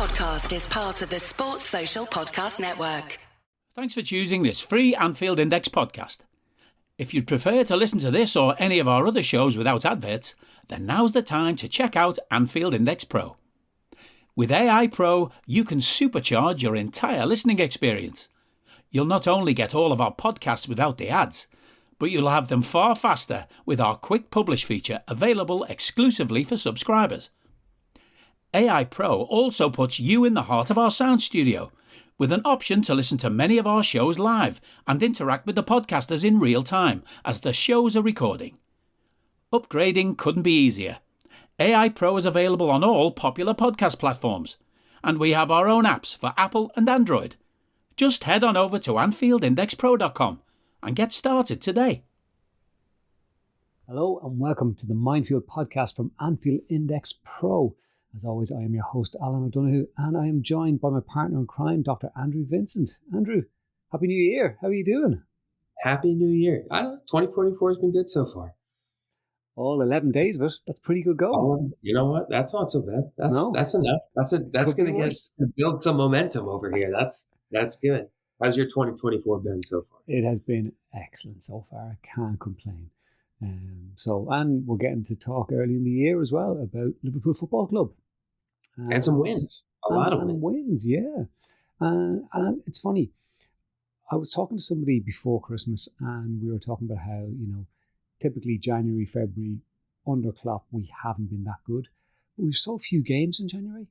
podcast is part of the Sports Social Podcast Network. Thanks for choosing this free Anfield Index podcast. If you'd prefer to listen to this or any of our other shows without adverts, then now's the time to check out Anfield Index Pro. With AI Pro, you can supercharge your entire listening experience. You'll not only get all of our podcasts without the ads, but you'll have them far faster with our quick publish feature available exclusively for subscribers. AI Pro also puts you in the heart of our sound studio, with an option to listen to many of our shows live and interact with the podcasters in real time as the shows are recording. Upgrading couldn't be easier. AI Pro is available on all popular podcast platforms, and we have our own apps for Apple and Android. Just head on over to AnfieldIndexPro.com and get started today. Hello and welcome to the Minefield podcast from Anfield Index Pro. As always, I am your host, Alan O'Donoghue, and I am joined by my partner in crime, Dr. Andrew Vincent. Andrew, Happy New Year. How are you doing? Happy New Year. 2024 has been good so far. All 11 days of it. That's pretty good going. You know what? That's not so bad. That's enough. That's going to build some momentum over here. That's good. How's your 2024 been so far? It has been excellent so far. I can't complain. And we're getting to talk early in the year as well about Liverpool Football Club. And some wins. A lot of wins, yeah. And it's funny. I was talking to somebody before Christmas and we were talking about how, typically January, February, under Klopp, we haven't been that good. But we've so few games in January.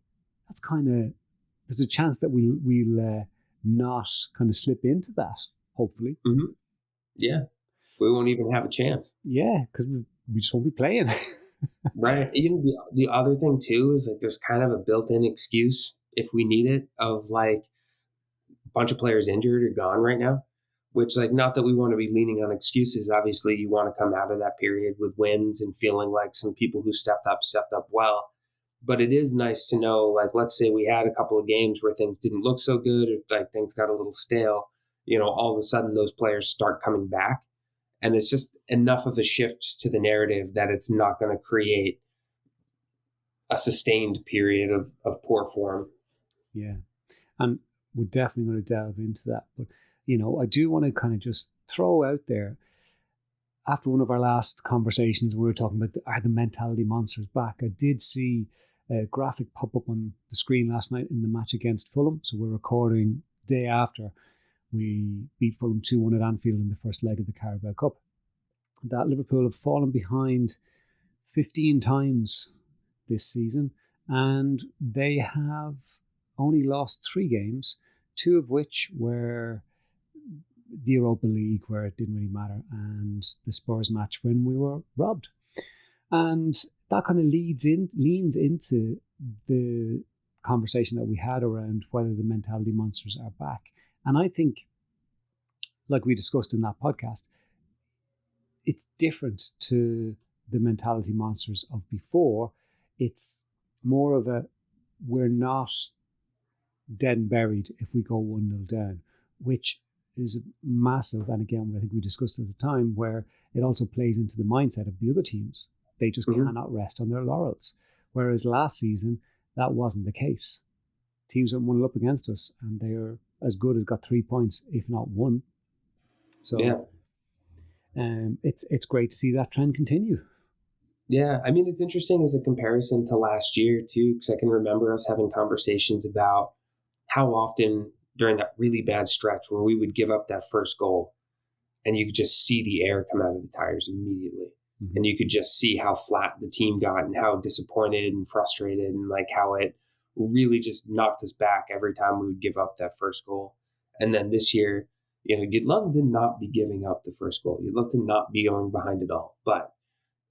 That's there's a chance that we'll not kind of slip into that, hopefully. Mm-hmm. Yeah. We won't even have a chance. Yeah, because we just won't be playing. Right. The other thing, too, is there's kind of a built-in excuse, if we need it, of a bunch of players injured or gone right now, which not that we want to be leaning on excuses. Obviously, you want to come out of that period with wins and feeling like some people who stepped up well. But it is nice to know, let's say we had a couple of games where things didn't look so good or things got a little stale, all of a sudden those players start coming back. And it's just enough of a shift to the narrative that it's not going to create a sustained period of poor form. Yeah. And we're definitely going to delve into that. But, I do want to kind of just throw out there, after one of our last conversations, we were talking about are the mentality monsters back. I did see a graphic pop up on the screen last night in the match against Fulham. So we're recording the day after we beat Fulham 2-1 at Anfield in the first leg of the Carabao Cup. That Liverpool have fallen behind 15 times this season, and they have only lost 3 games, 2 of which were the Europa League, where it didn't really matter, and the Spurs match when we were robbed. And that kind of leans into the conversation that we had around whether the mentality monsters are back. And I think, like we discussed in that podcast, it's different to the mentality monsters of before. It's more of we're not dead and buried if we go 1-0 down, which is massive. And again, I think we discussed at the time where it also plays into the mindset of the other teams. They just cannot rest on their laurels. Whereas last season, that wasn't the case. Teams went 1-0 up against us and they're as good as got 3 points, if not 1. So yeah. It's great to see that trend continue. Yeah, I mean, it's interesting as a comparison to last year, too, because I can remember us having conversations about how often during that really bad stretch where we would give up that first goal and you could just see the air come out of the tires immediately. Mm-hmm. And you could just see how flat the team got and how disappointed and frustrated and how it really just knocked us back every time we would give up that first goal. And then this year, you'd love to not be giving up the first goal. You'd love to not be going behind it all. But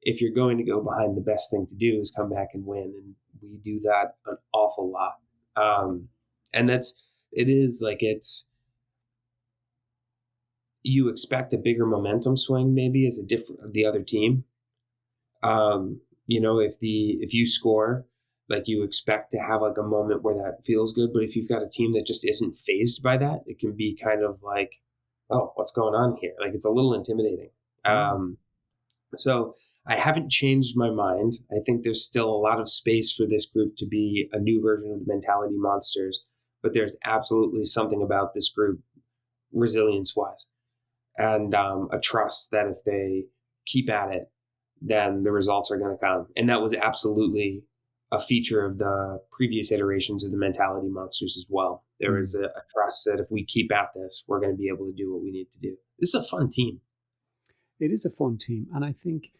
if you're going to go behind, the best thing to do is come back and win. And we do that an awful lot. And it's you expect a bigger momentum swing maybe as the other team. If you score, you expect to have a moment where that feels good. But if you've got a team that just isn't fazed by that, it can be kind of oh, what's going on here? It's a little intimidating. So I haven't changed my mind. I think there's still a lot of space for this group to be a new version of the Mentality Monsters, but there's absolutely something about this group, resilience-wise, and a trust that if they keep at it, then the results are going to come. And that was absolutely a feature of the previous iterations of the Mentality Monsters as well. There is a trust that if we keep at this, we're going to be able to do what we need to do. This is a fun team. It is a fun team. And I think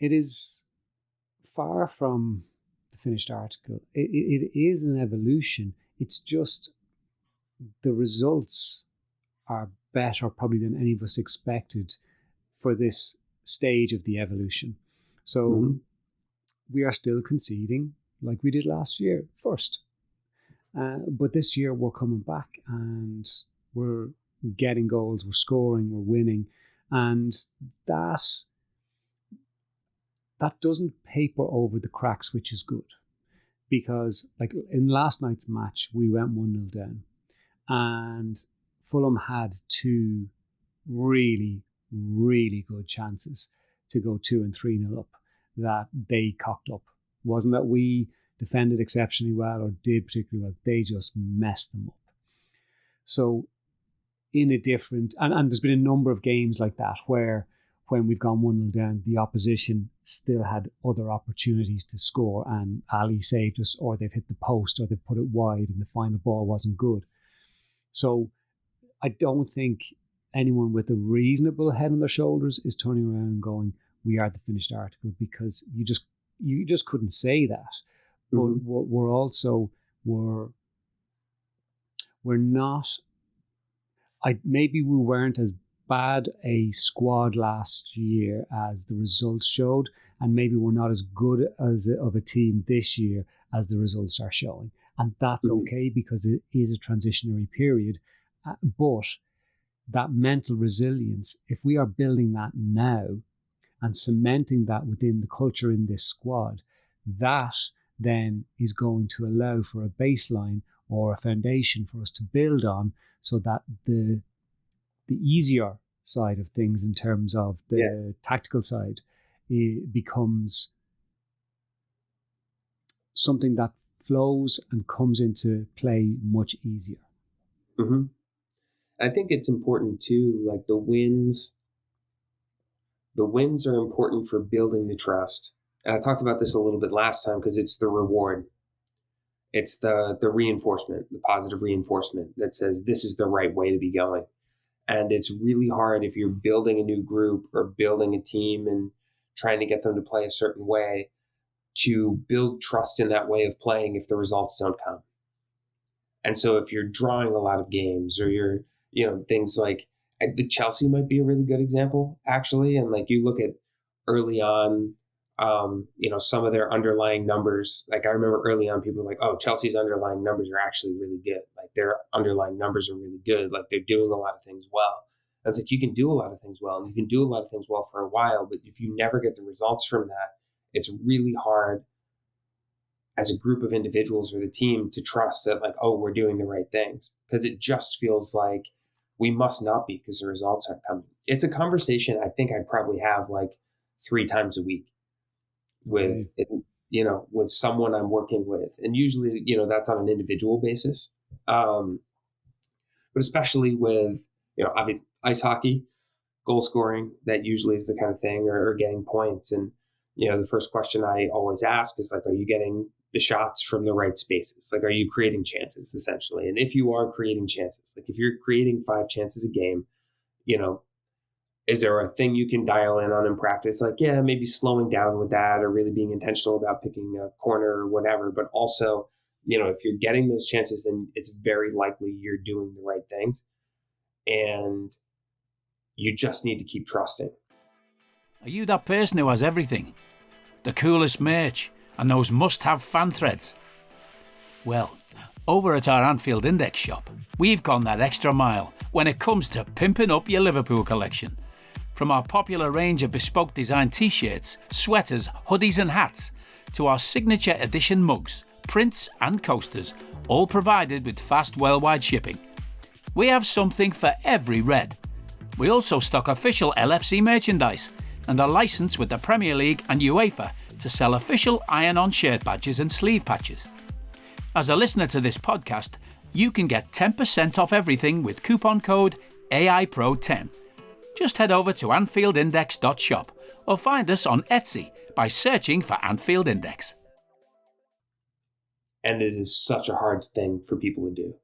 it is far from the finished article. It is an evolution. It's just the results are better probably than any of us expected for this stage of the evolution. So we are still conceding like we did last year first. But this year we're coming back and we're getting goals, we're scoring, we're winning. And that doesn't paper over the cracks, which is good. Because like in last night's match, we went 1-0 down. And Fulham had two really, really good chances to go 2 and 3-0 up that they cocked up. Wasn't that we defended exceptionally well or did particularly well. They just messed them up. So in a different, and there's been a number of games like that where when we've gone 1-0 down, the opposition still had other opportunities to score and Ali saved us, or they've hit the post or they've put it wide and the final ball wasn't good. So I don't think anyone with a reasonable head on their shoulders is turning around and going, we are the finished article, because you just couldn't say that. But we're not, maybe we weren't as bad a squad last year as the results showed, and maybe we're not as good of a team this year as the results are showing. And that's okay, because it is a transitionary period. But that mental resilience, if we are building that now and cementing that within the culture in this squad, that then is going to allow for a baseline or a foundation for us to build on, so that the easier side of things in terms of the tactical side, it becomes something that flows and comes into play much easier. Mm-hmm. I think it's important too, like the wins are important for building the trust. And I talked about this a little bit last time, because it's the reward. It's the reinforcement, the positive reinforcement that says this is the right way to be going. And it's really hard if you're building a new group or building a team and trying to get them to play a certain way, to build trust in that way of playing if the results don't come. And so if you're drawing a lot of games, or you're, things like the Chelsea might be a really good example, actually. And like you look at early on, some of their underlying numbers. Like I remember early on, people were like, oh, Chelsea's underlying numbers are actually really good. Like their underlying numbers are really good. Like they're doing a lot of things well. And it's like, you can do a lot of things well, and you can do a lot of things well for a while, but if you never get the results from that, it's really hard as a group of individuals or the team to trust that, like, oh, we're doing the right things, because it just feels like we must not be, because the results aren't coming. It's a conversation I think I probably have like 3 times a week with, with someone I'm working with. And usually, that's on an individual basis. But especially with, obviously ice hockey, goal scoring, that usually is the kind of thing, or getting points. And, the first question I always ask is like, are you getting the shots from the right spaces? Like, are you creating chances, essentially? And if you are creating chances, like if you're creating 5 chances a game, is there a thing you can dial in on in practice? Like, yeah, maybe slowing down with that, or really being intentional about picking a corner or whatever. But also, if you're getting those chances, then it's very likely you're doing the right things. And you just need to keep trusting. Are you that person who has everything? The coolest merch and those must-have fan threads? Well, over at our Anfield Index shop, we've gone that extra mile when it comes to pimping up your Liverpool collection. From our popular range of bespoke design t-shirts, sweaters, hoodies and hats, to our signature edition mugs, prints and coasters, all provided with fast worldwide shipping. We have something for every red. We also stock official LFC merchandise and a licence with the Premier League and UEFA to sell official iron-on shirt badges and sleeve patches. As a listener to this podcast, you can get 10% off everything with coupon code AIPRO10. Just head over to AnfieldIndex.shop or find us on Etsy by searching for Anfield Index. And it is such a hard thing for people to do.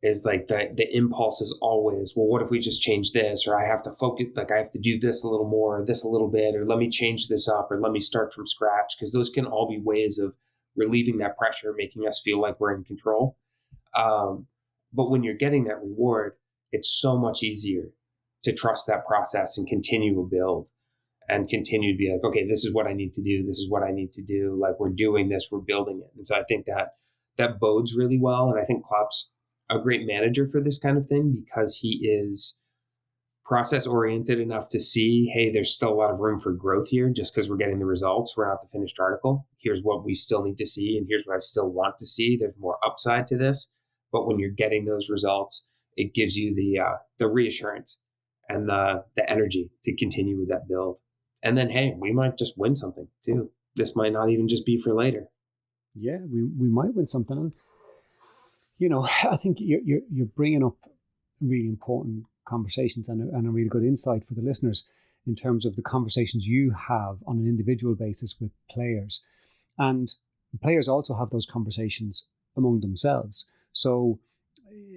Is like the impulse is always, well, what if we just change this? Or I have to focus, like I have to do this a little more, or this a little bit, or let me change this up, or let me start from scratch. Because those can all be ways of relieving that pressure, making us feel like we're in control. But when you're getting that reward, it's so much easier to trust that process and continue to build and continue to be like, okay, this is what I need to do. This is what I need to do. Like we're doing this, we're building it. And so I think that bodes really well. And I think Klopp's a great manager for this kind of thing because he is process oriented enough to see, hey, there's still a lot of room for growth here just because we're getting the results. We're not the finished article. Here's what we still need to see. And here's what I still want to see. There's more upside to this. But when you're getting those results, it gives you the reassurance and the energy to continue with that build. And then, hey, we might just win something too. This might not even just be for later. Yeah, we might win something. And, you know, I think you're bringing up really important conversations and a really good insight for the listeners in terms of the conversations you have on an individual basis with players. And players also have those conversations among themselves. So,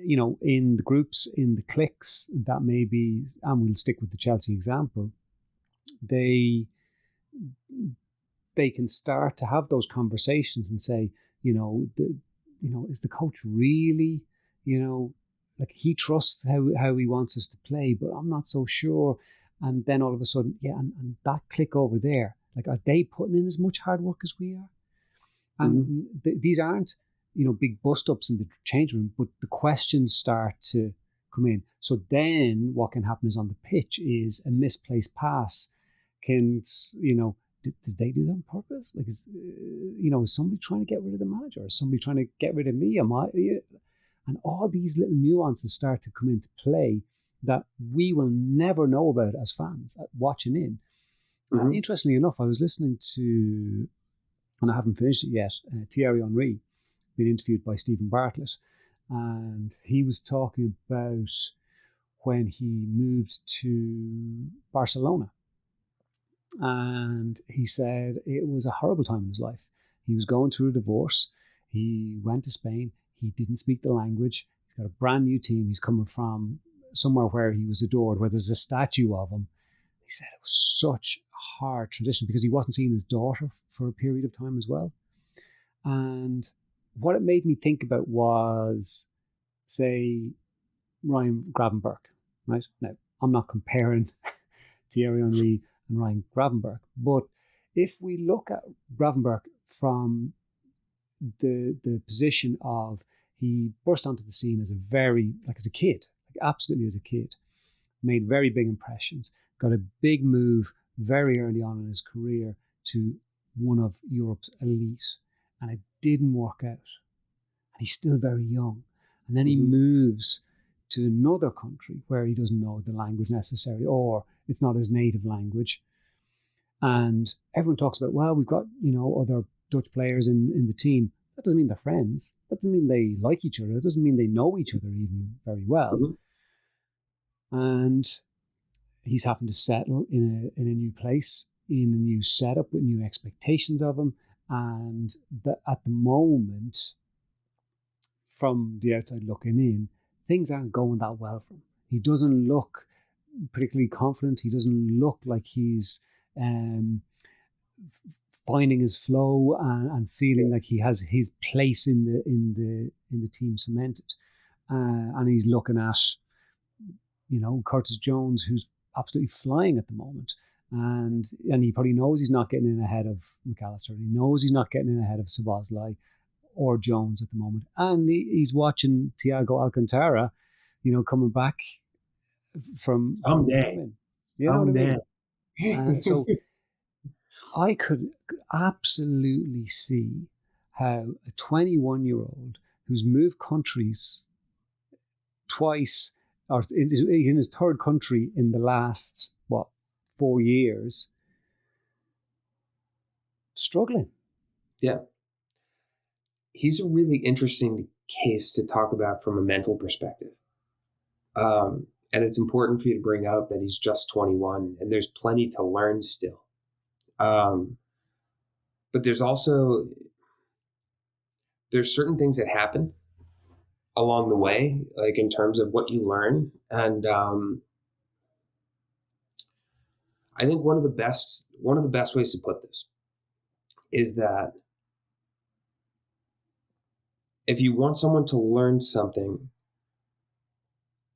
you know, in the groups, in the cliques, that may be, and we'll stick with the Chelsea example, they can start to have those conversations and say, is the coach really, like he trusts how he wants us to play, but I'm not so sure. And then all of a sudden, and that click over there, like, are they putting in as much hard work as we are? And these aren't, big bust-ups in the change room, but the questions start to come in. So then what can happen is on the pitch is a misplaced pass can, did they do that on purpose? Like, is somebody trying to get rid of the manager? Is somebody trying to get rid of me? Am I? And all these little nuances start to come into play that we will never know about as fans watching in. And interestingly enough, I was listening to, and I haven't finished it yet, Thierry Henry being interviewed by Stephen Bartlett, and he was talking about when he moved to Barcelona. And he said it was a horrible time in his life. He was going through a divorce. He went to Spain. He didn't speak the language. He's got a brand new team. He's coming from somewhere where he was adored, where there's a statue of him. He said it was such a hard transition because he wasn't seeing his daughter for a period of time as well. And what it made me think about was, say, Ryan Gravenberch, right? Now, I'm not comparing Thierry Henry and Ryan Gravenberch, but if we look at Gravenberch from the position of, he burst onto the scene as a kid, absolutely as a kid, made very big impressions, got a big move very early on in his career to one of Europe's elite, and it didn't work out. And he's still very young. And then he moves to another country where he doesn't know the language necessarily, or it's not his native language. And everyone talks about, well, we've got, other Dutch players in the team. That doesn't mean they're friends. That doesn't mean they like each other. It doesn't mean they know each other even very well. And he's having to settle in a new place, in a new setup with new expectations of him. And at the moment, from the outside looking in, things aren't going that well for him. He doesn't look particularly confident. He doesn't look like he's finding his flow and feeling like he has his place in the team cemented. And he's looking at, Curtis Jones, who's absolutely flying at the moment. And he probably knows he's not getting in ahead of McAllister. He knows he's not getting in ahead of Szoboszlai or Jones at the moment. And he's watching Thiago Alcantara, coming back from someday. You know what I mean? So I could absolutely see how a 21-year-old who's moved countries twice, or he's in his third country in the last, 4 years, struggling. Yeah. He's a really interesting case to talk about from a mental perspective. And it's important for you to bring up that he's just 21 and there's plenty to learn still. But there's certain things that happen along the way, like in terms of what you learn. And I think one of the best ways to put this is that if you want someone to learn something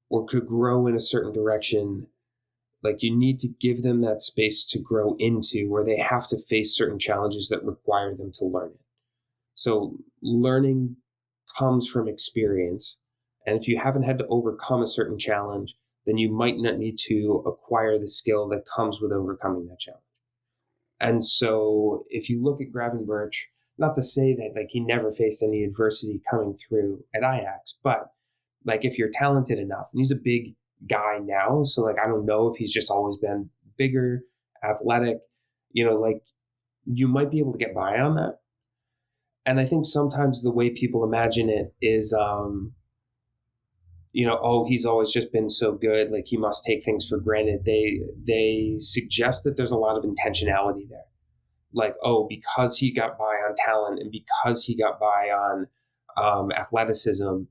or to grow in a certain direction, like you need to give them that space to grow into, where they have to face certain challenges that require them to learn it. So learning comes from experience. And if you haven't had to overcome a certain challenge, then you might not need to acquire the skill that comes with overcoming that challenge. And so if you look at Gravenberch, not to say that like he never faced any adversity coming through at Ajax, but like if you're talented enough, and he's a big guy now, so like I don't know if he's just always been bigger, athletic, like you might be able to get by on that. And I think sometimes the way people imagine it is, oh, he's always just been so good, like he must take things for granted. They suggest that there's a lot of intentionality there. Like, oh, because he got by on talent and because he got by on athleticism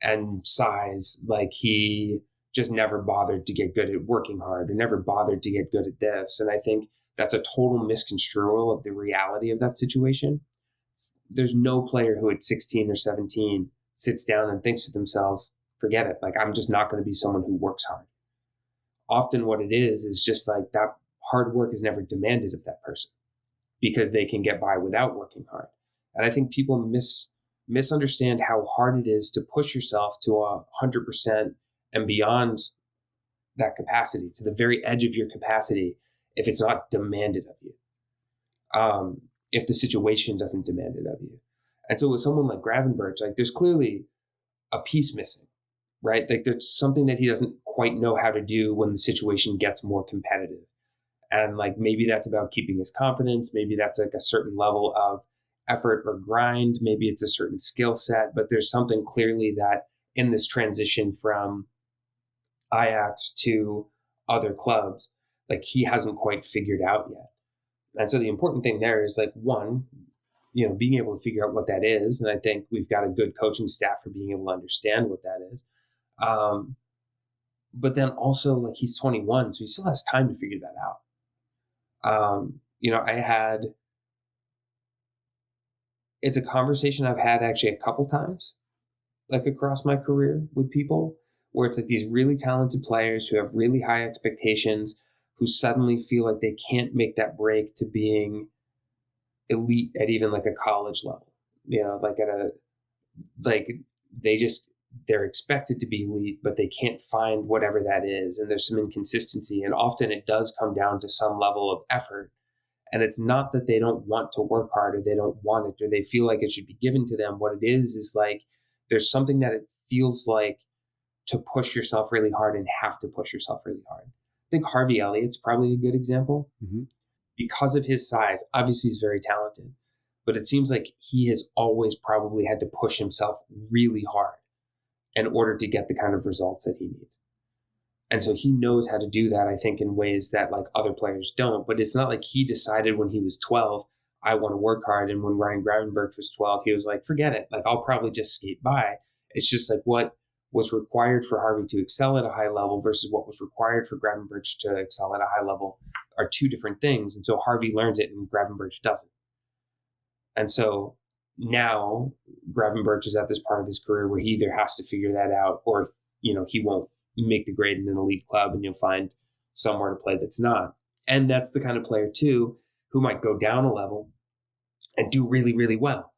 and size, like he just never bothered to get good at working hard or never bothered to get good at this. And I think that's a total misconstrual of the reality of that situation. There's no player who at 16 or 17 sits down and thinks to themselves, forget it, like I'm just not going to be someone who works hard. Often what it is just like that hard work is never demanded of that person because they can get by without working hard. And I think people misunderstand how hard it is to push yourself to 100% and beyond that capacity, to the very edge of your capacity, if it's not demanded of you. If the situation doesn't demand it of you. And so with someone like Gravenberch, like there's clearly a piece missing, right? Like there's something that he doesn't quite know how to do when the situation gets more competitive. And like maybe that's about keeping his confidence. Maybe that's like a certain level of effort or grind. Maybe it's a certain skill set, but there's something clearly that in this transition from Ajax to other clubs, like he hasn't quite figured out yet. And so the important thing there is like, one, being able to figure out what that is. And I think we've got a good coaching staff for being able to understand what that is. But then also like he's 21, so he still has time to figure that out. It's a conversation I've had actually a couple times, like across my career with people, where it's like these really talented players who have really high expectations, who suddenly feel like they can't make that break to being elite at even like a college level, they're expected to be elite, but they can't find whatever that is. And there's some inconsistency. And often it does come down to some level of effort. And it's not that they don't want to work hard or they don't want it or they feel like it should be given to them. What it is like there's something that it feels like to push yourself really hard and have to push yourself really hard. I think Harvey Elliott's probably a good example. Mm-hmm. Because of his size. Obviously he's very talented, but it seems like he has always probably had to push himself really hard in order to get the kind of results that he needs. And so he knows how to do that, I think, in ways that like other players don't. But it's not like he decided when he was 12, I want to work hard. And when Ryan Gravenberch was 12, he was like, forget it. Like, I'll probably just skate by. It's just like what was required for Harvey to excel at a high level versus what was required for Gravenberch to excel at a high level are two different things. And so Harvey learns it and Gravenberch doesn't. And so now Gravenberch is at this part of his career where he either has to figure that out or, he won't make the grade in an elite club and you'll find somewhere to play that's not. And that's the kind of player too, who might go down a level and do really, really well.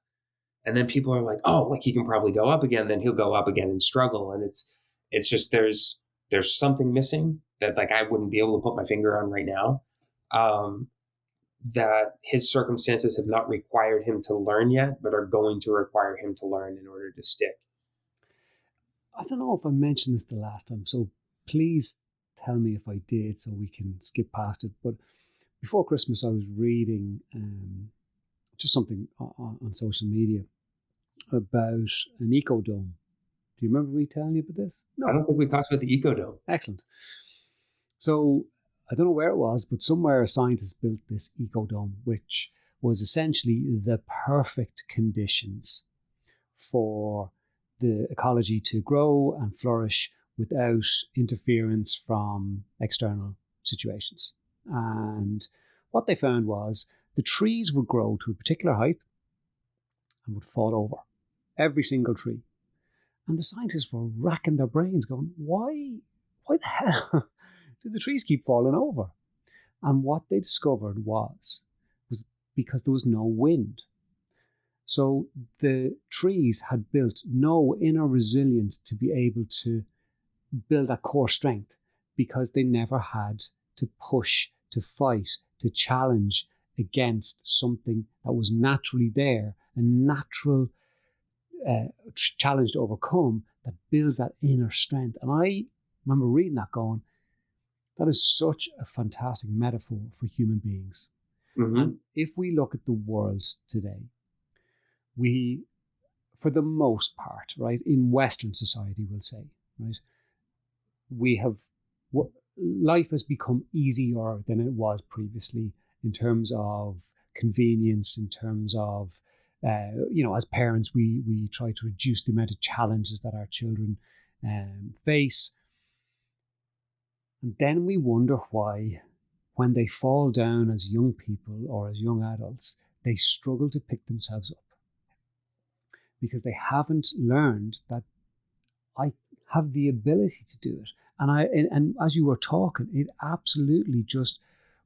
And then people are like, oh, like he can probably go up again. Then he'll go up again and struggle. And it's just, there's something missing that like, I wouldn't be able to put my finger on right now. That his circumstances have not required him to learn yet, but are going to require him to learn in order to stick. I don't know if I mentioned this the last time, so please tell me if I did so we can skip past it. But before Christmas, I was reading just something on social media about an ecodome. Do you remember me telling you about this? No. I don't think we talked about the ecodome. Excellent. So I don't know where it was, but somewhere scientists built this ecodome, which was essentially the perfect conditions for the ecology to grow and flourish without interference from external situations. And what they found was the trees would grow to a particular height and would fall over, every single tree. And the scientists were racking their brains going, why the hell do the trees keep falling over? And what they discovered was because there was no wind. So the trees had built no inner resilience to be able to build that core strength because they never had to push, to fight, to challenge against something that was naturally there, a natural challenge to overcome that builds that inner strength. And I remember reading that going, that is such a fantastic metaphor for human beings. Mm-hmm. And if we look at the world today, we, for the most part, right, in Western society, we'll say, right, we have, life has become easier than it was previously in terms of convenience, in terms of, as parents, we try to reduce the amount of challenges that our children face. And then we wonder why, when they fall down as young people or as young adults, they struggle to pick themselves up. Because they haven't learned that I have the ability to do it. And as you were talking, it absolutely just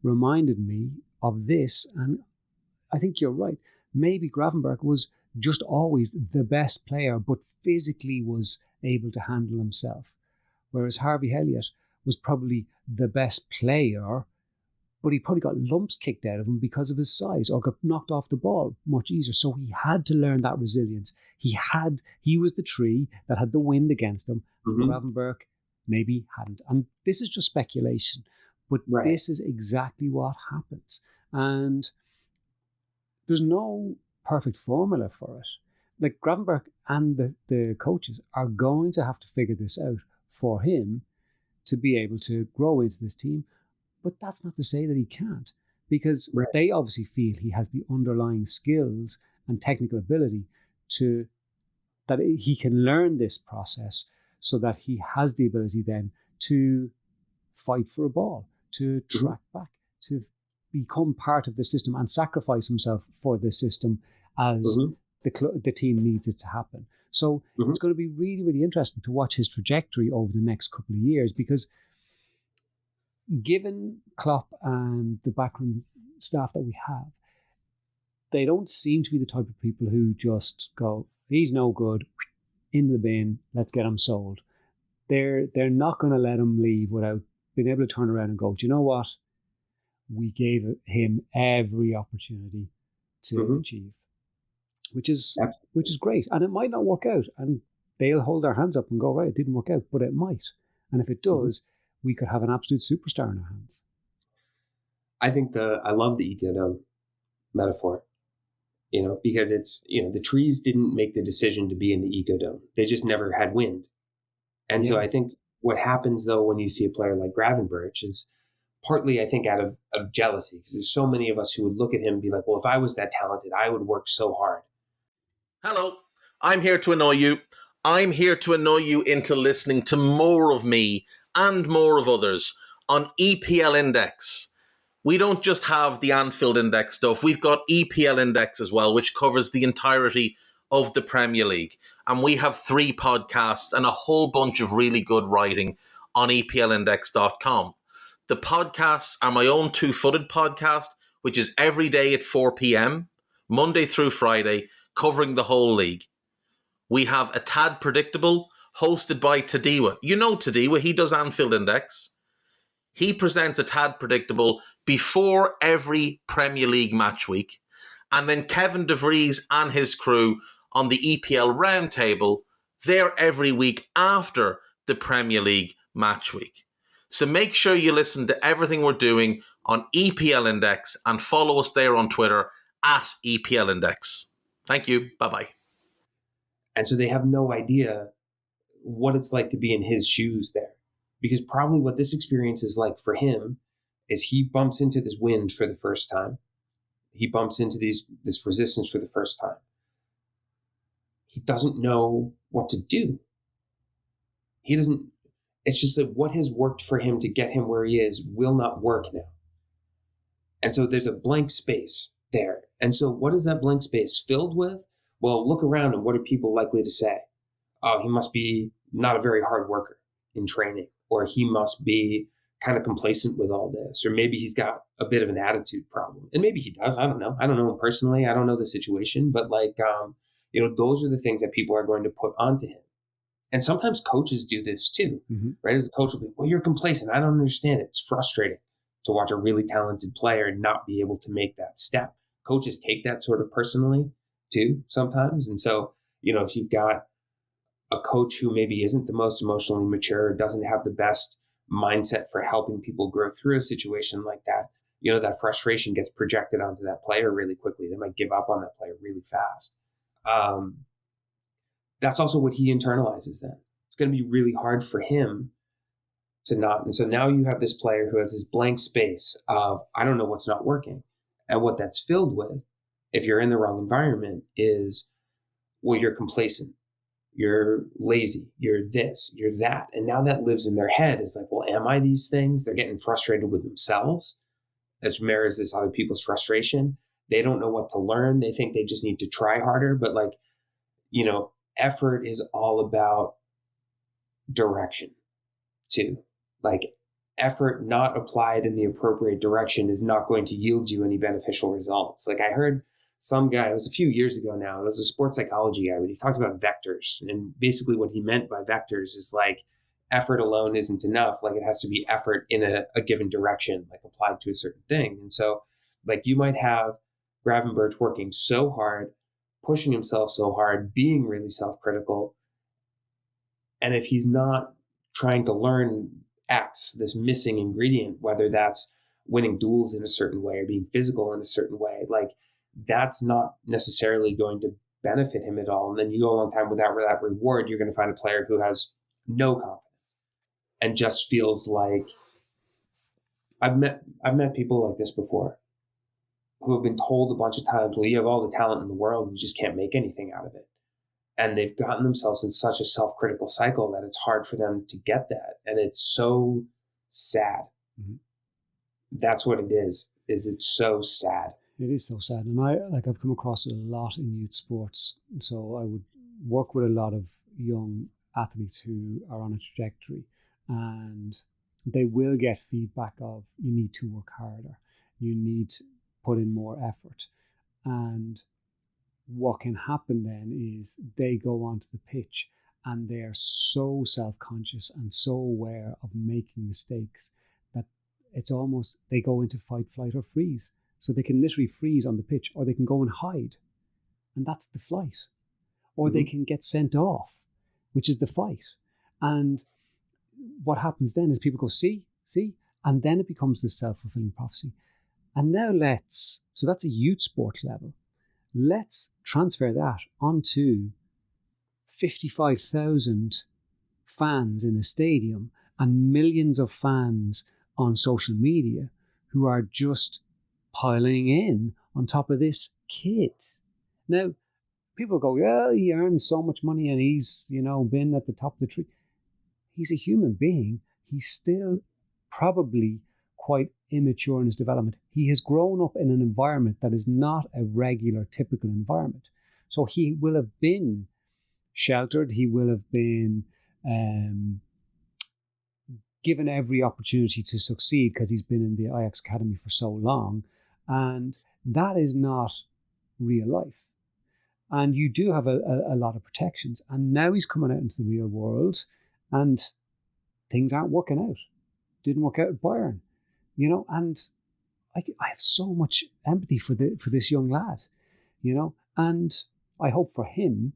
reminded me of this. And I think you're right. Maybe Gravenberch was just always the best player, but physically was able to handle himself. Whereas Harvey Elliott was probably the best player, but he probably got lumps kicked out of him because of his size or got knocked off the ball much easier. So he had to learn that resilience. He was the tree that had the wind against him. Mm-hmm. Gravenberch maybe hadn't. And this is just speculation, but This is exactly what happens. And there's no perfect formula for it. Like Gravenberch and the coaches are going to have to figure this out for him to be able to grow into this team. But that's not to say that he can't, because they obviously feel he has the underlying skills and technical ability that he can learn this process so that he has the ability then to fight for a ball, to track back, to become part of the system and sacrifice himself for the system as the team needs it to happen. So it's going to be really, really interesting to watch his trajectory over the next couple of years, because given Klopp and the backroom staff that we have, they don't seem to be the type of people who just go, he's no good, in the bin, let's get him sold. They're not going to let him leave without being able to turn around and go, do you know what? We gave him every opportunity to achieve, which is great. And it might not work out, and they'll hold their hands up and go, right, it didn't work out, but it might. And if it does, we could have an absolute superstar in our hands. I think I love the ecodome metaphor, because it's, the trees didn't make the decision to be in the ecodome. They just never had wind. And so I think what happens, though, when you see a player like Gravenberch is partly, I think, out of jealousy, because there's so many of us who would look at him and be like, well, if I was that talented, I would work so hard. Hello, I'm here to annoy you. I'm here to annoy you into listening to more of me and more of others on EPL Index. We don't just have the Anfield Index stuff. We've got EPL Index as well, which covers the entirety of the Premier League. And we have 3 podcasts and a whole bunch of really good writing on EPLindex.com. The podcasts are my own Two-Footed podcast, which is every day at 4 p.m, Monday through Friday, covering the whole league. We have A Tad Predictable, hosted by Tadiwa. You know Tadiwa, he does Anfield Index. He presents A Tad Predictable before every Premier League match week. And then Kevin DeVries and his crew on the EPL Roundtable, they're every week after the Premier League match week. So make sure you listen to everything we're doing on EPL Index and follow us there on Twitter at EPL Index. Thank you. Bye-bye. And so they have no idea what it's like to be in his shoes there. Because probably what this experience is like for him is he bumps into this wind for the first time. He bumps into this resistance for the first time. He doesn't know what to do. It's just that what has worked for him to get him where he is will not work now. And so there's a blank space there. And so what is that blank space filled with? Well, look around and what are people likely to say? Oh, he must be not a very hard worker in training, or he must be kind of complacent with all this, or maybe he's got a bit of an attitude problem. And maybe he does. I don't know. I don't know him personally. I don't know the situation, but those are the things that people are going to put onto him. And sometimes coaches do this too, right? As a coach will be, well, you're complacent. I don't understand it. It's frustrating to watch a really talented player not be able to make that step. Coaches take that sort of personally too sometimes. And so, if you've got a coach who maybe isn't the most emotionally mature, doesn't have the best mindset for helping people grow through a situation like that, that frustration gets projected onto that player really quickly. They might give up on that player really fast. That's also what he internalizes then. It's going to be really hard for him to not. And so now you have this player who has this blank space of, I don't know what's not working. And what that's filled with, if you're in the wrong environment, is, well, you're complacent. You're lazy, you're this, you're that. And now that lives in their head is like, well, am I these things? They're getting frustrated with themselves. That mirrors this other people's frustration. They don't know what to learn. They think they just need to try harder. But effort is all about direction too. Effort not applied in the appropriate direction is not going to yield you any beneficial results. I heard some guy, it was a few years ago now, it was a sports psychology guy, but he talks about vectors. And basically what he meant by vectors is effort alone isn't enough. It has to be effort in a given direction, applied to a certain thing. And so you might have Gravenberch working so hard, pushing himself so hard, being really self-critical. And if he's not trying to learn X, this missing ingredient, whether that's winning duels in a certain way or being physical in a certain way, that's not necessarily going to benefit him at all. And then you go a long time without that reward, you're going to find a player who has no confidence and just feels like, I've met people like this before who have been told a bunch of times, well, you have all the talent in the world and you just can't make anything out of it. And they've gotten themselves in such a self-critical cycle that it's hard for them to get that. And it's so sad. Mm-hmm. That's what it is it's so sad. It is so sad. And I've come across it a lot in youth sports. So I would work with a lot of young athletes who are on a trajectory, and they will get feedback of, you need to work harder. You need to put in more effort. And what can happen then is they go onto the pitch and they're so self-conscious and so aware of making mistakes that it's almost, they go into fight, flight, or freeze. So they can literally freeze on the pitch, or they can go and hide. And that's the flight. Or they can get sent off, which is the fight. And what happens then is people go, see, and then it becomes this self-fulfilling prophecy. And now so that's a youth sport level. Let's transfer that onto 55,000 fans in a stadium and millions of fans on social media who are just piling in on top of this kid. Now, people go, well, he earns so much money and he's, been at the top of the tree. He's a human being. He's still probably quite immature in his development. He has grown up in an environment that is not a regular, typical environment. So he will have been sheltered. He will have been given every opportunity to succeed because he's been in the Ajax Academy for so long. And that is not real life. And you do have a lot of protections. And now he's coming out into the real world and things aren't working out. Didn't work out at Bayern, and I have so much empathy for this young lad, and I hope for him,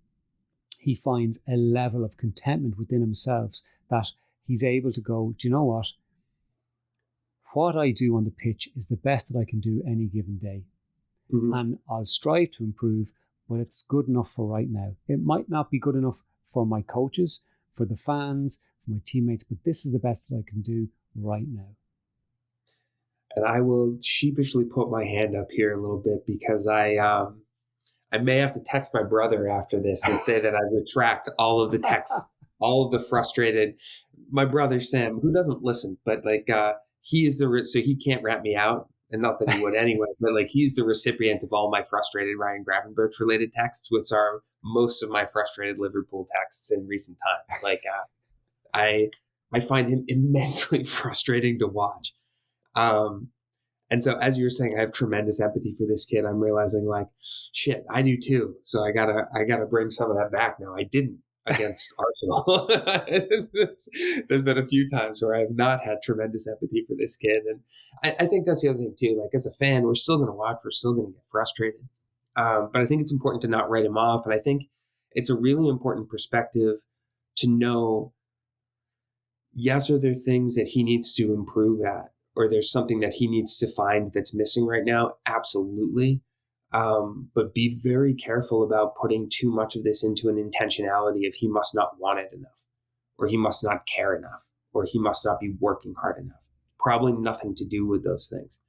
he finds a level of contentment within himself that he's able to go, do you know what? What I do on the pitch is the best that I can do any given day. and I'll strive to improve, but it's good enough for right now. It might not be good enough for my coaches, for the fans, for my teammates, but this is the best that I can do right now. And I will sheepishly put my hand up here a little bit because I may have to text my brother after this and say that I retract all of the texts, all of the frustrated. My brother Sam, who doesn't listen, but like he is so he can't rat me out, and not that he would anyway. But like he's the recipient of all my frustrated Ryan Gravenberch related texts, which are most of my frustrated Liverpool texts in recent times. Like I find him immensely frustrating to watch. And so as you were saying, I have tremendous empathy for this kid. I'm realizing like, shit, I do too. So I gotta bring some of that back now. I didn't against Arsenal. There's been a few times where I have not had tremendous empathy for this kid. And I think that's the other thing too. Like as a fan, we're still going to watch, we're still going to get frustrated. But I think it's important to not write him off. And I think it's a really important perspective to know, yes, are there things that he needs to improve at? Or there's something that he needs to find that's missing right now? Absolutely. But be very careful about putting too much of this into an intentionality of he must not want it enough, or he must not care enough, or he must not be working hard enough. Probably nothing to do with those things.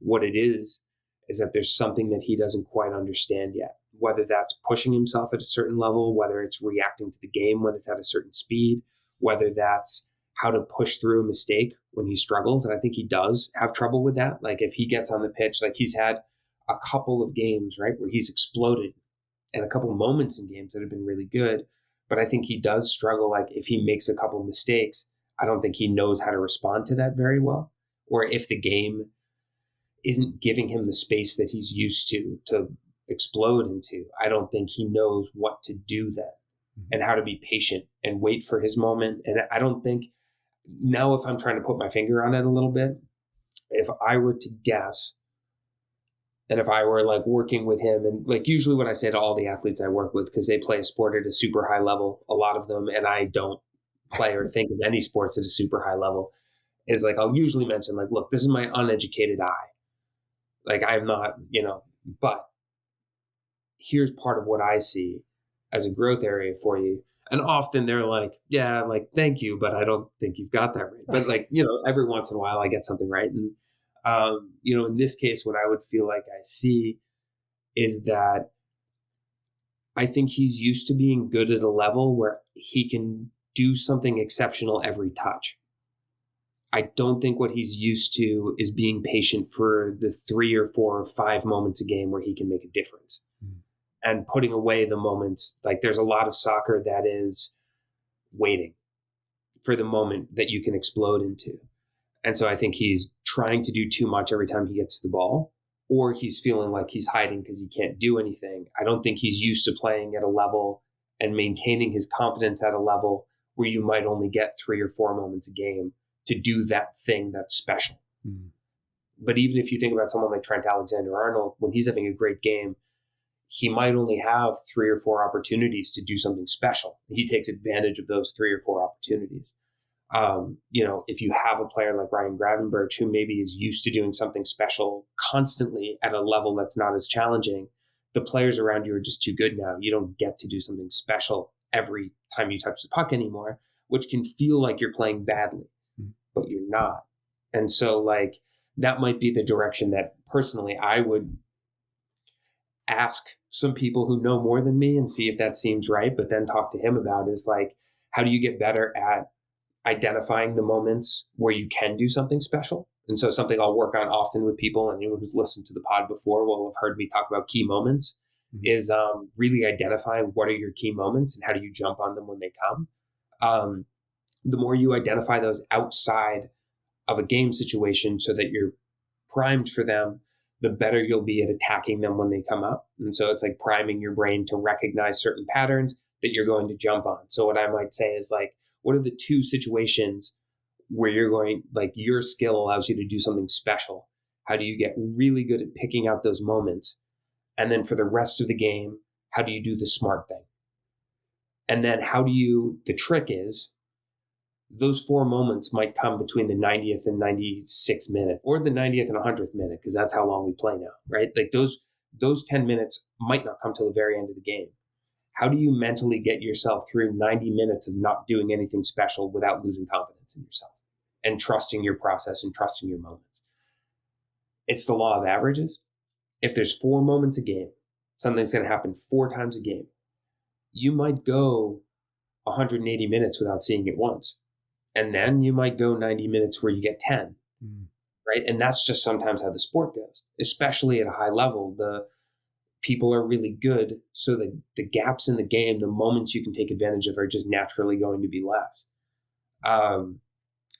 What it is that there's something that he doesn't quite understand yet, whether that's pushing himself at a certain level, whether it's reacting to the game when it's at a certain speed, whether that's how to push through a mistake when he struggles. And I think he does have trouble with that. Like if he gets on the pitch, like he's had a couple of games, right, where he's exploded, and a couple of moments in games that have been really good. But I think he does struggle. Like if he makes a couple of mistakes, I don't think he knows how to respond to that very well. Or if the game isn't giving him the space that he's used to explode into, I don't think he knows what to do then and how to be patient and wait for his moment. And I don't think, now if I'm trying to put my finger on it a little bit, if I were to guess, and if I were like working with him, and like usually what I say to all the athletes I work with, because they play a sport at a super high level, a lot of them, and I don't play or think of any sports at a super high level, is like I'll usually mention like, look, this is my uneducated eye. Like I'm not, but here's part of what I see as a growth area for you. And often they're like, yeah, like, thank you, but I don't think you've got that right. But like, every once in a while I get something right. And, in this case, what I would feel like I see is that I think he's used to being good at a level where he can do something exceptional every touch. I don't think what he's used to is being patient for the 3 or 4 or 5 moments a game where he can make a difference. And putting away the moments, like there's a lot of soccer that is waiting for the moment that you can explode into. And so I think he's trying to do too much every time he gets the ball, or he's feeling like he's hiding because he can't do anything. I don't think he's used to playing at a level and maintaining his confidence at a level where you might only get 3 or 4 moments a game to do that thing that's special. But even if you think about someone like Trent Alexander-Arnold, when he's having a great game, he might only have 3 or 4 opportunities to do something special. He takes advantage of those 3 or 4 opportunities. If you have a player like Ryan Gravenberch, who maybe is used to doing something special constantly at a level that's not as challenging, the players around you are just too good now. You don't get to do something special every time you touch the puck anymore, which can feel like you're playing badly, but you're not. And so like that might be the direction that personally I would ask some people who know more than me and see if that seems right, but then talk to him about is like, how do you get better at identifying the moments where you can do something special? And so something I'll work on often with people, and anyone who's listened to the pod before will have heard me talk about key moments, is really identifying what are your key moments and how do you jump on them when they come. The more you identify those outside of a game situation so that you're primed for them, the better you'll be at attacking them when they come up. And so it's like priming your brain to recognize certain patterns that you're going to jump on. So what I might say is like, what are the 2 situations where you're going, like your skill allows you to do something special? How do you get really good at picking out those moments? And then for the rest of the game, how do you do the smart thing? And then the trick is, those 4 moments might come between the 90th and 96th minute, or the 90th and 100th minute, because that's how long we play now, right? Like those 10 minutes might not come till the very end of the game. How do you mentally get yourself through 90 minutes of not doing anything special without losing confidence in yourself and trusting your process and trusting your moments? It's the law of averages. If there's 4 moments a game, something's going to happen 4 times a game. You might go 180 minutes without seeing it once. And then you might go 90 minutes where you get 10, right? And that's just sometimes how the sport goes, especially at a high level. The people are really good, so the gaps in the game, the moments you can take advantage of, are just naturally going to be less.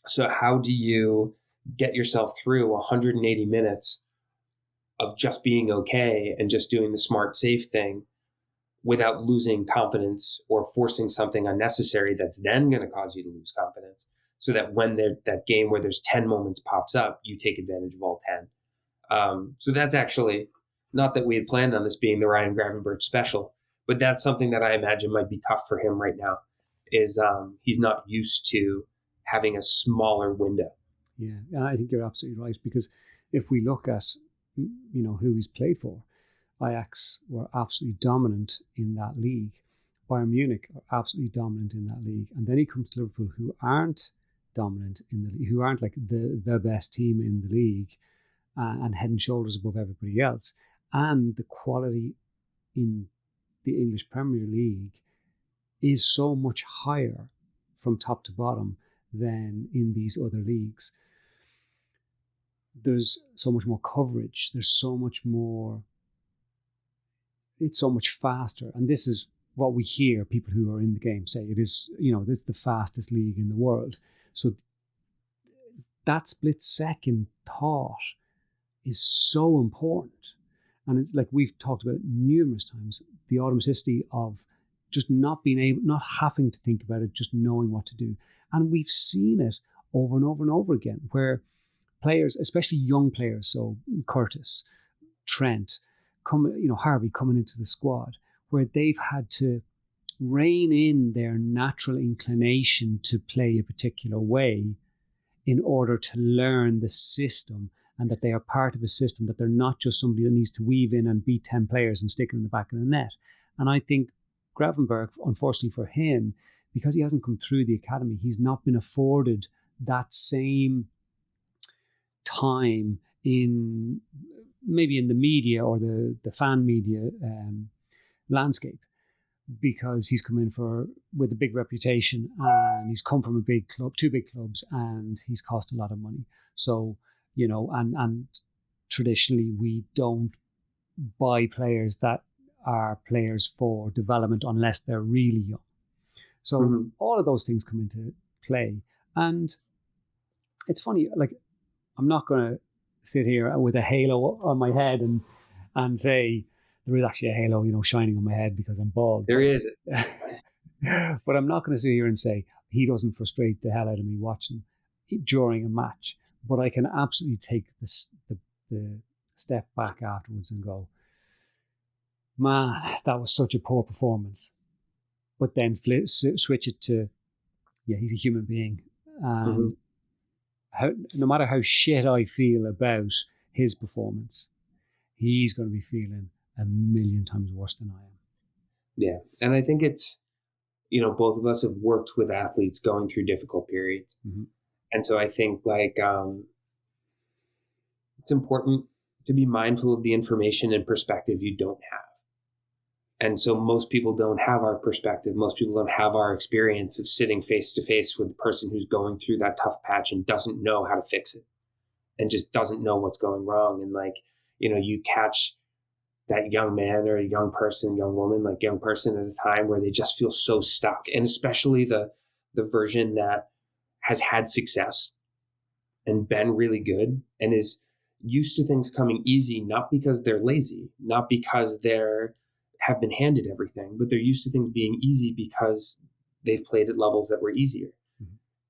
So how do you get yourself through 180 minutes of just being okay and just doing the smart, safe thing without losing confidence or forcing something unnecessary that's then going to cause you to lose confidence, so that when that game where there's 10 moments pops up, you take advantage of all 10. So that's actually, not that we had planned on this being the Ryan Gravenberch special, but that's something that I imagine might be tough for him right now, is he's not used to having a smaller window. Yeah, I think you're absolutely right, because if we look at, who he's played for, Ajax were absolutely dominant in that league. Bayern Munich are absolutely dominant in that league. And then he comes to Liverpool, who aren't dominant in the league, who aren't like the best team in the league, and head and shoulders above everybody else. And the quality in the English Premier League is so much higher from top to bottom than in these other leagues. There's so much more coverage. There's so much more. It's so much faster. And this is what we hear people who are in the game say. It is, this is the fastest league in the world. So that split second thought is so important. And it's like we've talked about numerous times, the automaticity of just not having to think about it, just knowing what to do. And we've seen it over and over and over again, where players, especially young players, so Curtis, Trent, Harvey coming into the squad, where they've had to rein in their natural inclination to play a particular way in order to learn the system, and that they are part of a system, that they're not just somebody that needs to weave in and beat 10 players and stick it in the back of the net. And I think Gravenberch, unfortunately for him, because he hasn't come through the academy, he's not been afforded that same time in maybe in the media or the fan media landscape, because he's come in with a big reputation, and he's come from a big club, 2 big clubs, and he's cost a lot of money. So, and traditionally we don't buy players that are players for development unless they're really young. So all of those things come into play. And it's funny, like, I'm not going to sit here with a halo on my head and say there is actually a halo, shining on my head because I'm bald. There is. But I'm not going to sit here and say he doesn't frustrate the hell out of me watching during a match. But I can absolutely take the step back afterwards and go, man, that was such a poor performance. But then switch it to, yeah, he's a human being. And no matter how shit I feel about his performance, he's going to be feeling a million times worse than I am. Yeah. And I think it's, both of us have worked with athletes going through difficult periods. And so I think it's important to be mindful of the information and perspective you don't have. And so most people don't have our perspective. Most people don't have our experience of sitting face to face with the person who's going through that tough patch and doesn't know how to fix it and just doesn't know what's going wrong. And you catch that young man or a young person, young woman, young person at a time where they just feel so stuck. And especially the version that has had success and been really good and is used to things coming easy, not because they're lazy, not because have been handed everything, but they're used to things being easy because they've played at levels that were easier.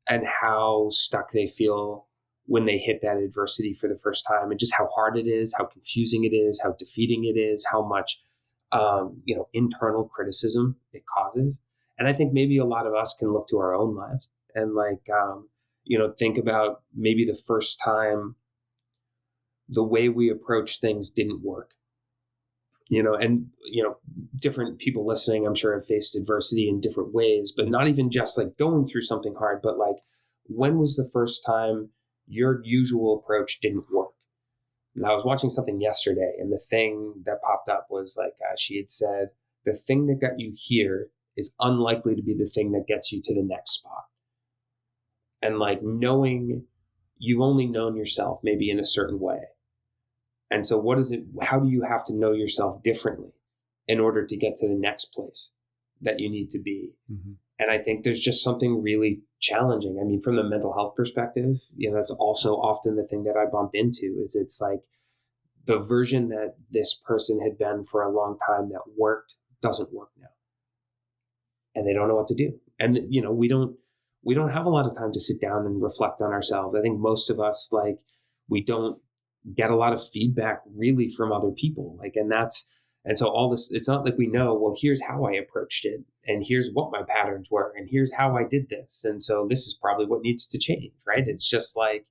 And how stuck they feel when they hit that adversity for the first time, and just how hard it is, how confusing it is, how defeating it is, how much internal criticism it causes. And I think maybe a lot of us can look to our own lives and think about maybe the first time the way we approach things didn't work. And different people listening, I'm sure, have faced adversity in different ways, but not even just like going through something hard, but like, when was the first time your usual approach didn't work? And I was watching something yesterday, and the thing that popped up was like, she had said, the thing that got you here is unlikely to be the thing that gets you to the next spot. And like, knowing you've only known yourself maybe in a certain way. And so how do you have to know yourself differently in order to get to the next place that you need to be? Mm-hmm. And I think there's just something really challenging. I mean, from the mental health perspective, that's also often the thing that I bump into is it's like the version that this person had been for a long time that worked doesn't work now. And they don't know what to do. And, we don't have a lot of time to sit down and reflect on ourselves. I think most of us, like, we don't get a lot of feedback really from other people. And so all this, it's not like we know, well, here's how I approached it, and here's what my patterns were, and here's how I did this. And so this is probably what needs to change, right? It's just like,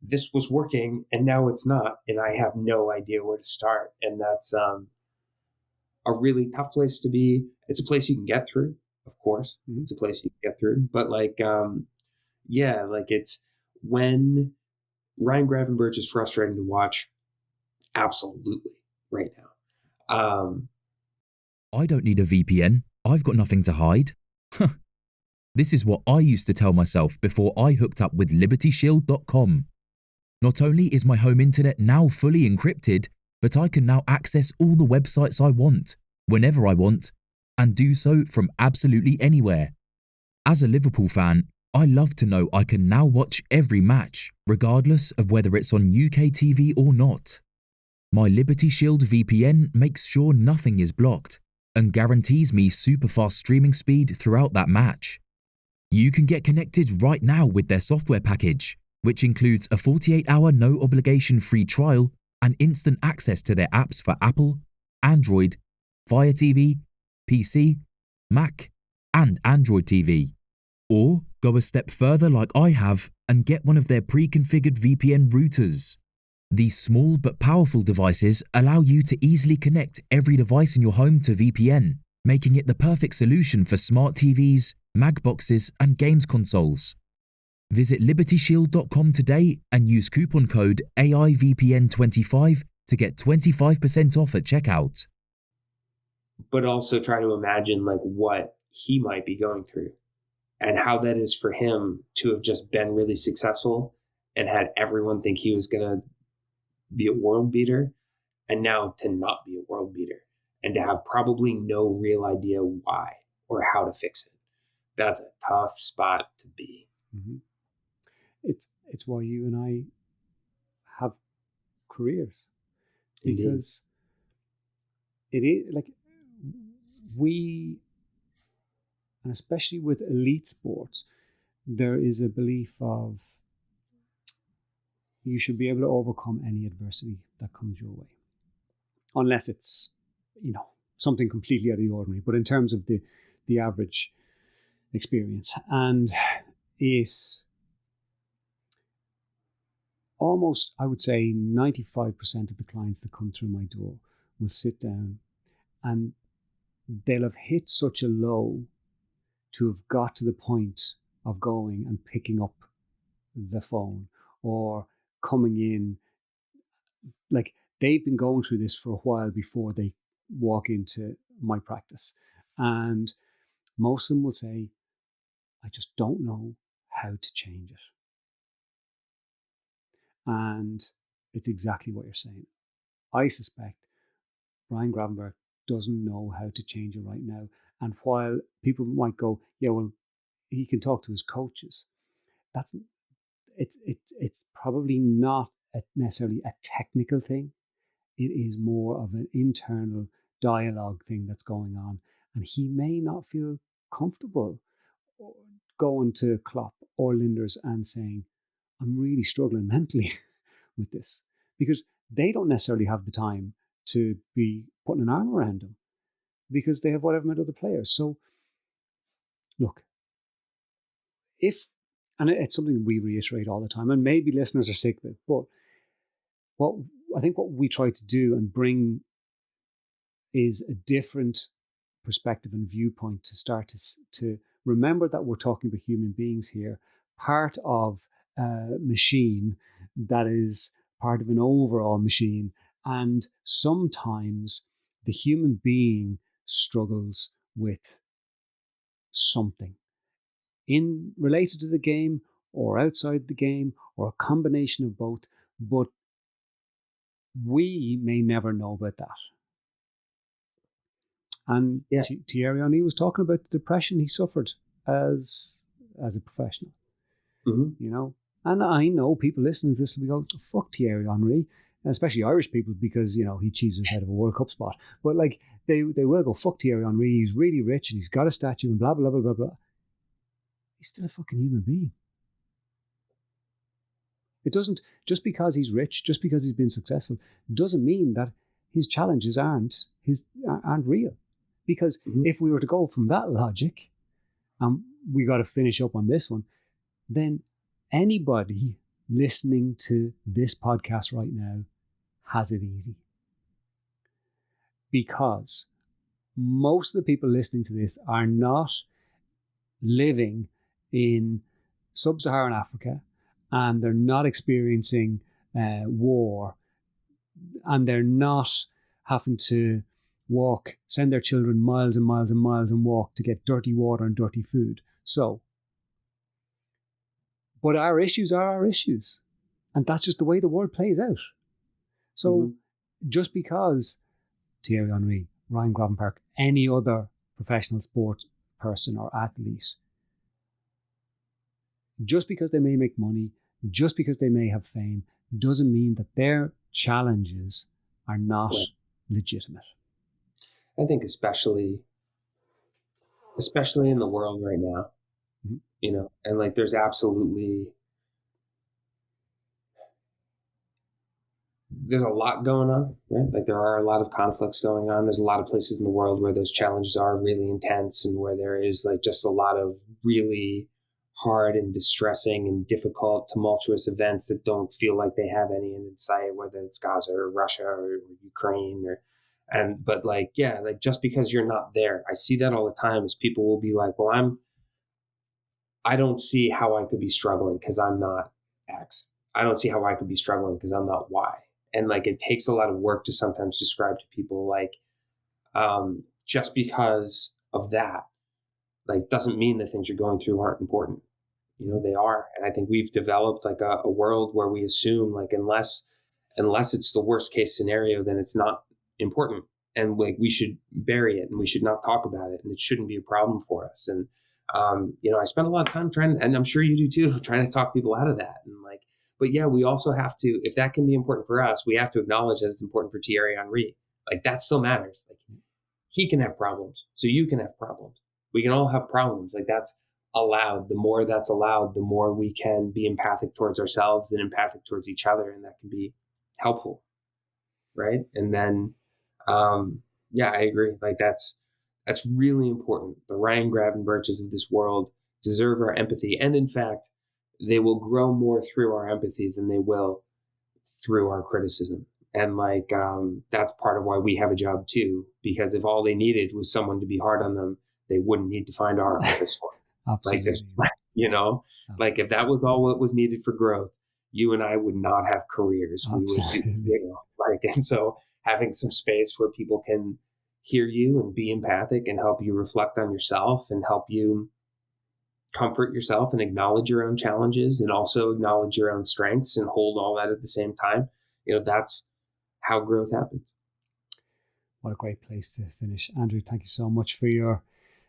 this was working and now it's not, and I have no idea where to start. And that's a really tough place to be. It's a place you can get through, of course. Mm-hmm. It's a place you can get through. But it's when Ryan Gravenberch is frustrating to watch. Absolutely, right now. I don't need a VPN. I've got nothing to hide. This is what I used to tell myself before I hooked up with LibertyShield.com. Not only is my home internet now fully encrypted, but I can now access all the websites I want, whenever I want, and do so from absolutely anywhere. As a Liverpool fan, I love to know I can now watch every match, regardless of whether it's on UK TV or not. My Liberty Shield VPN makes sure nothing is blocked and guarantees me super fast streaming speed throughout that match. You can get connected right now with their software package, which includes a 48-hour no-obligation free trial and instant access to their apps for Apple, Android, Fire TV, PC, Mac, and Android TV. Or go a step further like I have and get one of their pre-configured VPN routers. These small but powerful devices allow you to easily connect every device in your home to VPN, making it the perfect solution for smart TVs, mag boxes, and games consoles. Visit LibertyShield.com today and use coupon code AIVPN25 to get 25% off at checkout. But also try to imagine like what he might be going through and how that is for him to have just been really successful and had everyone think he was going to be a world beater, and now to not be a world beater and to have probably no real idea why or how to fix it. That's a tough spot to be. Mm-hmm. It's why you and I have careers. Indeed. Because it is like and especially with elite sports, there is a belief of you should be able to overcome any adversity that comes your way. Unless it's, something completely out of the ordinary. But in terms of the average experience, and it almost, I would say 95% of the clients that come through my door will sit down and they'll have hit such a low to have got to the point of going and picking up the phone or coming in. Like, they've been going through this for a while before they walk into my practice. And most of them will say, I just don't know how to change it. And it's exactly what you're saying. I suspect Brian Gravenberch doesn't know how to change it right now. And while people might go, yeah, well, he can talk to his coaches. It's probably not necessarily a technical thing. It is more of an internal dialogue thing that's going on. And he may not feel comfortable going to Klopp or Linders and saying, I'm really struggling mentally with this, because they don't necessarily have the time to be putting an arm around him because they have whatever met other players. So look, and it's something we reiterate all the time, and maybe listeners are sick of it, but what we try to do and bring is a different perspective and viewpoint to start to remember that we're talking about human beings here, part of a machine that is part of an overall machine. And sometimes the human being struggles with something related to the game or outside the game or a combination of both, but we may never know about that. And Thierry Henry was talking about the depression he suffered as a professional. You know, and I know people listening to this will be going, fuck Thierry Henry, especially Irish people, because, you know, he cheated us out of a World Cup spot. But like they will go, fuck Thierry Henry, he's really rich and he's got a statue and blah, blah, blah, blah, blah. He's still a fucking human being. It doesn't, just because he's rich, just because he's been successful, doesn't mean that his challenges aren't real. Because if we were to go from that logic, and we got to finish up on this one, then anybody listening to this podcast right now has it easy. Because most of the people listening to this are not living in sub-Saharan Africa, and they're not experiencing war, and they're not having to send their children miles and miles and miles and walk to get dirty water and dirty food. So, but our issues are our issues. And that's just the way the world plays out. So just because Thierry Henry, Ryan Gravenberch, any other professional sport person or athlete, just because they may make money, just because they may have fame, doesn't mean that their challenges are not legitimate. I think especially in the world right now, you know, and like there's a lot going on, right? Like there are a lot of conflicts going on. There's a lot of places in the world where those challenges are really intense and where there is like just a lot of really hard and distressing and difficult, tumultuous events that don't feel like they have any end in sight, whether it's Gaza or Russia or Ukraine but like just because you're not there, I see that all the time is people will be like, well, I don't see how I could be struggling because I'm not X. I don't see how I could be struggling because I'm not Y. And like, it takes a lot of work to sometimes describe to people like, just because of that, like doesn't mean the things you're going through aren't important. You know, they are. And I think we've developed like a world where we assume like, unless it's the worst case scenario, then it's not important. And like, we should bury it and we should not talk about it. And it shouldn't be a problem for us. And, you know, I spend a lot of time and I'm sure you do too, trying to talk people out of that. And like, but yeah, we also have to, if that can be important for us, we have to acknowledge that it's important for Thierry Henry. Like that still matters. Like he can have problems. So you can have problems. We can all have problems. Like that's allowed. The more that's allowed, the more we can be empathic towards ourselves and empathic towards each other. And that can be helpful. Right. And then, I agree. Like that's really important. The Ryan Gravenberches of this world deserve our empathy. And in fact, they will grow more through our empathy than they will through our criticism. And like, that's part of why we have a job too, because if all they needed was someone to be hard on them, they wouldn't need to find our office for it. Absolutely. Like this, you know, like if that was all what was needed for growth, you and I would not have careers. Absolutely. We would, and so having some space where people can hear you and be empathic and help you reflect on yourself and help you comfort yourself and acknowledge your own challenges and also acknowledge your own strengths and hold all that at the same time. You know, that's how growth happens. What a great place to finish. Andrew, thank you so much for your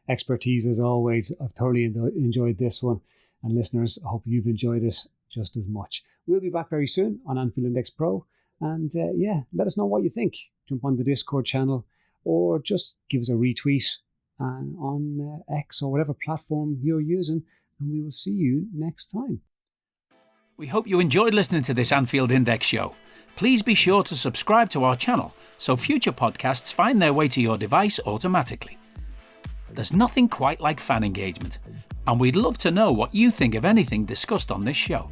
expertise as always. I've thoroughly enjoyed this one. And listeners, I hope you've enjoyed it just as much. We'll be back very soon on Anfield Index Pro. And let us know what you think. Jump on the Discord channel or just give us a retweet on X or whatever platform you're using. And we will see you next time. We hope you enjoyed listening to this Anfield Index show. Please be sure to subscribe to our channel so future podcasts find their way to your device automatically. There's nothing quite like fan engagement, and we'd love to know what you think of anything discussed on this show.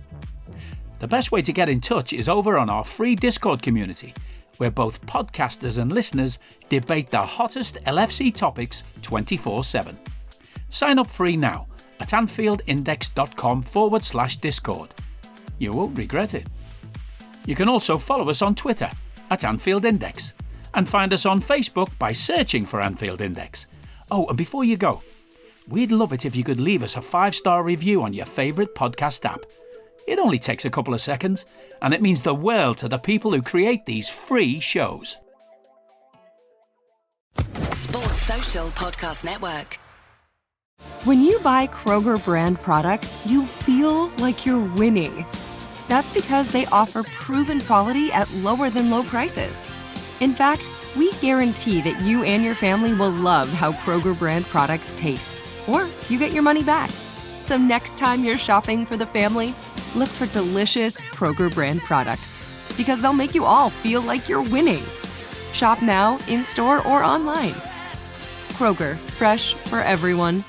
The best way to get in touch is over on our free Discord community, where both podcasters and listeners debate the hottest LFC topics 24/7. Sign up free now at AnfieldIndex.com/Discord. You won't regret it. You can also follow us on Twitter at Anfield Index and find us on Facebook by searching for Anfield Index. Oh, and before you go, we'd love it if you could leave us a 5-star review on your favourite podcast app. It only takes a couple of seconds, and it means the world to the people who create these free shows. Sports Social Podcast Network. When you buy Kroger brand products, you feel like you're winning. That's because they offer proven quality at lower than low prices. In fact, we guarantee that you and your family will love how Kroger brand products taste, or you get your money back. So next time you're shopping for the family, look for delicious Kroger brand products, because they'll make you all feel like you're winning. Shop now, in-store, or online. Kroger, fresh for everyone.